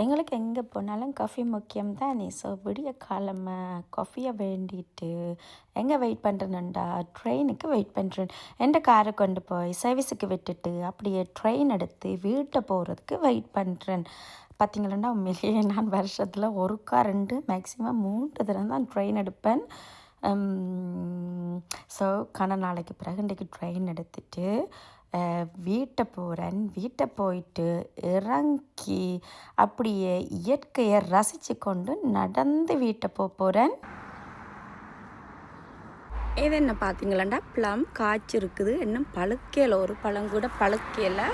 எங்களுக்கு எங்கே போனாலும் காஃபி முக்கியம் தானே. ஸோ விடிய காலமை காஃபியை வேண்டிட்டு எங்கே வெயிட் பண்ணுறேன்டா, ட்ரெயினுக்கு வெயிட் பண்ணுறேன். எந்த காரை கொண்டு போய் சர்வீஸுக்கு விட்டுட்டு அப்படியே ட்ரெயின் எடுத்து வீட்டை போகிறதுக்கு வெயிட் பண்ணுறேன். பார்த்தீங்களா, உண்மையிலேயே நான் வருஷத்தில் ஒருக்கா 2 மேக்ஸிமம் 3 தடவை தான் ட்ரெயின் எடுப்பேன். ஸோ நாளைக்கு பிறகு இன்றைக்கு ட்ரெயின் எடுத்துட்டு வீட்டை போகிறேன். வீட்டை போயிட்டு இறங்கி அப்படியே இயற்கையை ரசித்து கொண்டு நடந்து வீட்டை போகிறேன். இது என்ன பார்த்தீங்களாண்டா, ப்ளம் காய்ச்சிருக்குது, இன்னும் பழுக்கையில், ஒரு பழம் கூட பழுக்கையில்.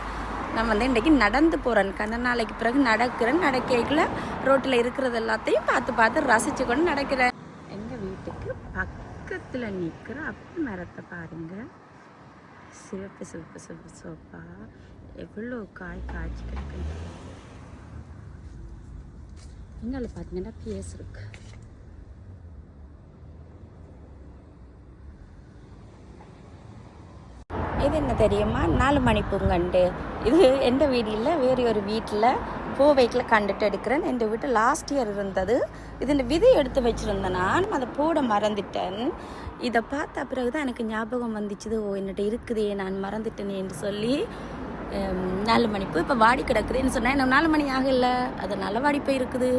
நான் இன்றைக்கி நடந்து போகிறேன். நாளைக்கு பிறகு நடக்கையில் ரோட்டில் இருக்கிறது எல்லாத்தையும் பார்த்து ரசித்து கொண்டு நடக்கிறேன். எங்கள் வீட்டுக்கு பக்கத்தில் நிற்கிற அப்ப மரத்தை பாருங்கள். சிவப்பு சோப்பா எவ்வளோ காய்ச்சி கிடக்கு. எங்களை பார்த்தீங்கன்னா பிஎஸ் இருக்கு. இது என்ன தெரியுமா, 4 மணி பூங்கண்டு. இது எந்த வீடியில் வேறு ஒரு வீட்டில் பூவைக்கில் கண்டுட்டு எடுக்கிறேன். எங்கள் வீட்டு லாஸ்ட் இயர் இருந்தது. இது இந்த விதை எடுத்து வச்சுருந்தேன். நான் அதை போட மறந்துட்டேன். இதை பார்த்த பிறகு தான் எனக்கு ஞாபகம் வந்துச்சுது, என்னட்ட இருக்குதே, நான் மறந்துட்டேனே என்று சொல்லி 4 மணிப்பூ இப்போ வாடி கிடக்குதுன்னு சொன்னேன். எனக்கு 4 மணி ஆகலை, அதனால் வாடி போய் இருக்குது.